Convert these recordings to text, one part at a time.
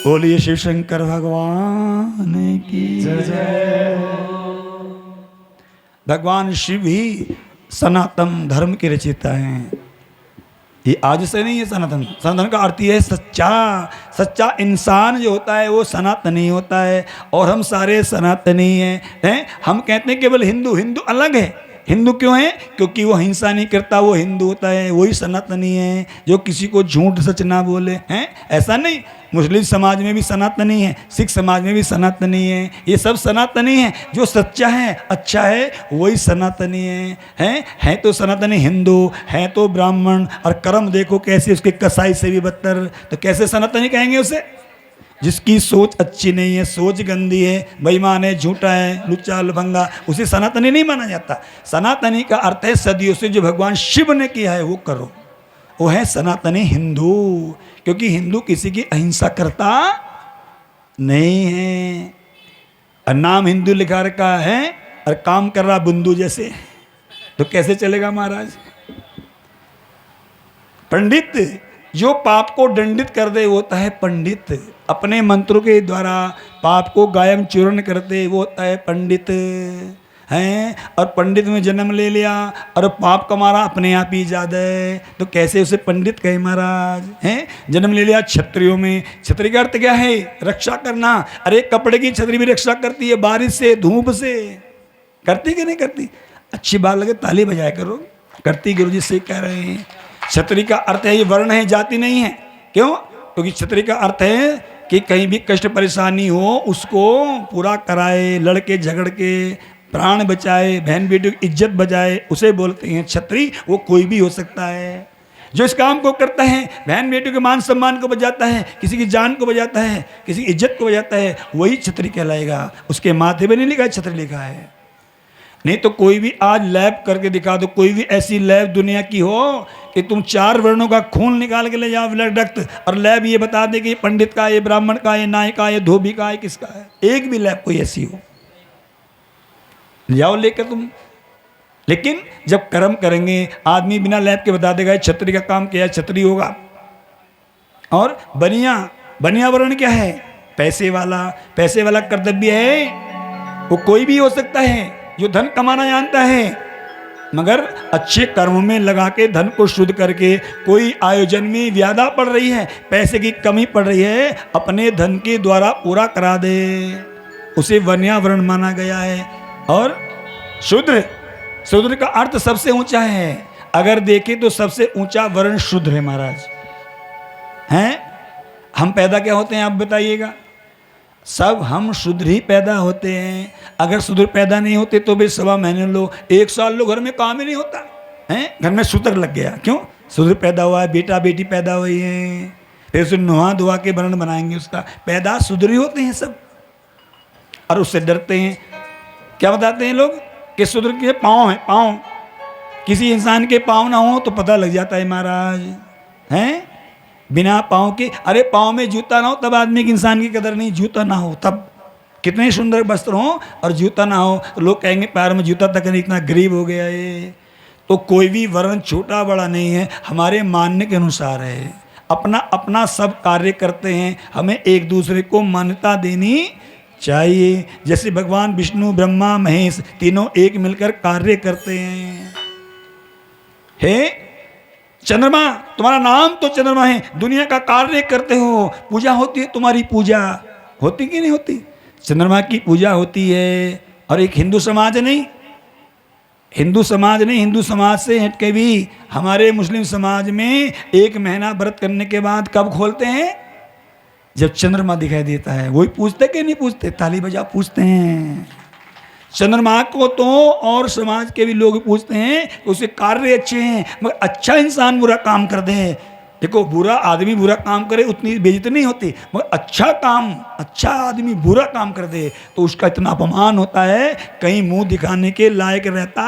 बोलिए शिव शंकर भगवान की जय। भगवान शिव ही सनातन धर्म के रचयिता हैं। ये आज से नहीं है सनातन। सनातन का अर्थ ये है सच्चा। सच्चा इंसान जो होता है वो सनातनी होता है, और हम सारे सनातनी हैं। हम कहते हैं केवल हिंदू, हिंदू अलग है। हिंदू क्यों है? क्योंकि वो हिंसा नहीं करता, वो हिंदू होता है, वही सनातनी है जो किसी को झूठ सच ना बोले हैं। ऐसा नहीं, मुस्लिम समाज में भी सनातनी है, सिख समाज में भी सनातनी है, ये सब सनातनी है। जो सच्चा है, अच्छा है, वही सनातनी है तो सनातनी हिंदू, है तो ब्राह्मण। और कर्म देखो कैसे उसके कसाई से भी बदतर, तो कैसे सनातनी कहेंगे उसे? जिसकी सोच अच्छी नहीं है, सोच गंदी है, बेईमान है, झूठा है, लुच्चा लफंगा, उसे सनातनी नहीं माना जाता। सनातनी का अर्थ है सदियों से जो भगवान शिव ने किया है वो करो, वो है सनातनी हिंदू। क्योंकि हिंदू किसी की अहिंसा करता नहीं है। और नाम हिंदू लिखा रखा है और काम कर रहा बुंदू जैसे, तो कैसे चलेगा महाराज? पंडित जो पाप को दंडित कर दे वो होता है पंडित। अपने मंत्रों के द्वारा पाप को गायब चूर्ण कर दे वो होता है पंडित हैं। और पंडित में जन्म ले लिया और पाप कमारा अपने आप ही ज्यादा है, तो कैसे उसे पंडित कहे महाराज? हैं जन्म ले लिया क्षत्रियों में। क्षत्रिय का अर्थ क्या है? रक्षा करना। अरे कपड़े की छतरी भी रक्षा करती है, बारिश से, धूप से। करती कि नहीं करती? अच्छी बात लगे ताली बजाया करो। करती गुरु जी से कह रहे हैं। क्षत्रिय का अर्थ है, ये वर्ण है, जाति नहीं है। क्यों? क्योंकि क्षत्रिय का अर्थ है कि कहीं भी कष्ट परेशानी हो उसको पूरा कराए, लड़के झगड़ के प्राण बचाए, बहन बेटी की इज्जत बचाए, उसे बोलते हैं क्षत्रिय। वो कोई भी हो सकता है जो इस काम को करता है, बहन बेटी के मान सम्मान को बचाता है, किसी की जान को बचाता है, किसी की इज्जत को बचाता है, वही क्षत्रिय कहलाएगा। उसके माथे पे नहीं लिखा है क्षत्रिय, लिखा है। नहीं तो कोई भी आज लैब करके दिखा दो, कोई भी ऐसी लैब दुनिया की हो कि तुम 4 वर्णों का खून निकाल के ले जाओ, ब्लड रक्त, और लैब ये बता दे कि ये पंडित का, ये ब्राह्मण का, ये नाई का, ये धोबी का है, किसका है? एक भी लैब कोई ऐसी हो, जाओ लेकर तुम। लेकिन जब कर्म करेंगे आदमी बिना लैब के बता देगा क्षत्रिय का काम क्या है, क्षत्रिय होगा। और बनिया, बनिया वर्ण क्या है? पैसे वाला। पैसे वाला कर्तव्य है, वो कोई भी हो सकता है जो धन कमाना जानता है, मगर अच्छे कर्म में लगा के धन को शुद्ध करके, कोई आयोजन में व्याधा पड़ रही है, पैसे की कमी पड़ रही है, अपने धन के द्वारा पूरा करा दे, उसे वन्या वर्ण माना गया है। और शूद्र, शूद्र का अर्थ सबसे ऊंचा है। अगर देखें तो सबसे ऊंचा वर्ण शूद्र है महाराज। हैं हम पैदा क्या होते हैं आप बताइएगा? सब हम शूद्र ही पैदा होते हैं। अगर शूद्र पैदा नहीं होते तो भी 1.25 महीने लो, 1 साल लो, घर में काम ही नहीं होता है। घर में शूद्र लग गया, क्यों? शूद्र पैदा हुआ है, बेटा बेटी पैदा हुई है, फिर उसे नुहा धुआ के वर्ण बनाएंगे उसका। पैदा शूद्र ही होते हैं सब, और उससे डरते हैं। क्या बताते हैं लोग कि शूद्र के पाँव हैं, पाँव। किसी इंसान के पाँव ना हो तो पता लग जाता है महाराज, हैं? बिना पाँव के, अरे पाँव में जूता ना हो तब आदमी की, इंसान की कदर नहीं। जूता ना हो तब, कितने सुंदर वस्त्र हो और जूता ना हो तो लोग कहेंगे पैर में जूता तक नहीं, इतना गरीब हो गया ये। तो कोई भी वर्ण छोटा बड़ा नहीं है, हमारे मानने के अनुसार है। अपना अपना सब कार्य करते हैं, हमें एक दूसरे को मान्यता देनी चाहिए। जैसे भगवान विष्णु, ब्रह्मा, महेश तीनों एक मिलकर कार्य करते हैं। हे चंद्रमा, तुम्हारा नाम तो चंद्रमा है, दुनिया का कार्य करते हो, पूजा होती है तुम्हारी, पूजा होती कि नहीं होती? चंद्रमा की पूजा होती है। और एक हिंदू समाज नहीं, हिंदू समाज नहीं, हिंदू समाज से हट के भी हमारे मुस्लिम समाज में 1 महीना व्रत करने के बाद कब खोलते हैं? जब चंद्रमा दिखाई देता है। वही पूछते कि नहीं पूछते? ताली बजा पूछते हैं। चंद्रमा को तो और समाज के भी लोग पूछते हैं, उसके कार्य अच्छे हैं, मगर अच्छा इंसान बुरा काम कर दे। देखो बुरा आदमी बुरा काम करे उतनी बेइज्जती नहीं होती, मगर अच्छा काम, अच्छा आदमी बुरा काम कर दे तो उसका इतना अपमान होता है, कहीं मुंह दिखाने के लायक रहता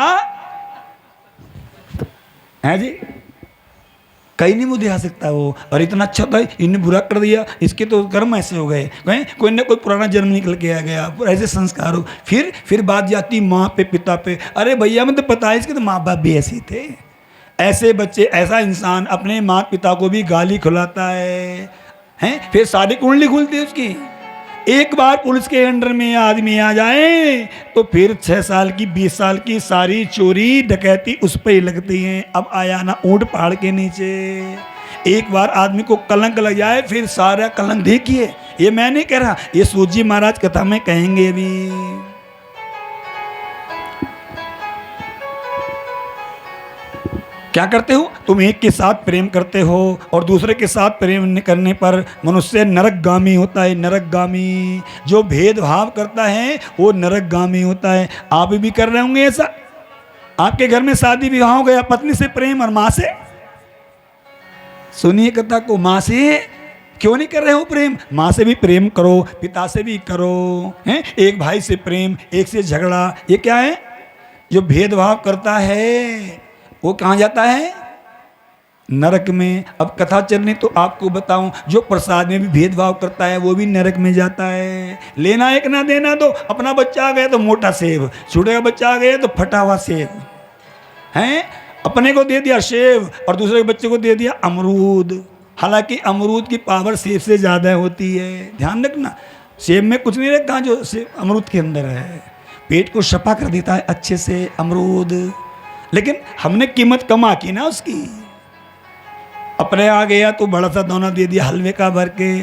है जी, कहीं नहीं मुंह दिखा सकता वो। और इतना अच्छा था, इन्हें बुरा कर दिया, इसके तो कर्म ऐसे हो गए, कोई ना कोई पुराना जन्म निकल के आ गया, ऐसे संस्कार हो। फिर बात जाती माँ पे, पिता पे। अरे भैया मुझे पता है इसके तो माँ बाप भी ऐसे थे। ऐसे बच्चे, ऐसा इंसान अपने माँ पिता को भी गाली खिलाता है, हैं, फिर सारी कुंडली खुलती है उसकी। एक बार पुलिस के अंडर में आदमी आ जाए तो फिर 6 साल की 20 साल की सारी चोरी डकैती उस पर ही लगती हैं। अब आया ना ऊंट पहाड़ के नीचे। एक बार आदमी को कलंक लग जाए फिर सारा कलंक, देखिए ये मैं नहीं कह रहा, ये सूजी महाराज कथा में कहेंगे भी। क्या करते हो तुम? एक के साथ प्रेम करते हो और दूसरे के साथ प्रेम करने पर मनुष्य नरकगामी होता है। नरकगामी, जो भेदभाव करता है वो नरकगामी होता है। आप भी कर रहे होंगे ऐसा। आपके घर में शादी विवाह हो गया, पत्नी से प्रेम और माँ से, सुनिए कथा को, माँ से क्यों नहीं कर रहे हो प्रेम? माँ से भी प्रेम करो, पिता से भी करो, हैं? एक भाई से प्रेम, एक से झगड़ा, ये क्या है? जो भेदभाव करता है वो कहाँ जाता है? नरक में। अब कथा चलनी तो आपको बताऊं, जो प्रसाद में भी भेदभाव करता है वो भी नरक में जाता है। लेना एक ना देना दो। अपना बच्चा आ गया तो मोटा सेब, छोटे का बच्चा आ गया तो फटा हुआ सेब, हैं? अपने को दे दिया सेब और दूसरे के बच्चे को दे दिया अमरूद। हालांकि अमरूद की पावर सेब से ज़्यादा होती है, ध्यान रखना। सेब में कुछ नहीं रखा जो सेब अमरूद के अंदर है, पेट को सफा कर देता है अच्छे से अमरूद। लेकिन हमने कीमत कम आकी ना उसकी। अपने आ गया तो बड़ा सा दोना दे दिया हलवे का भर के,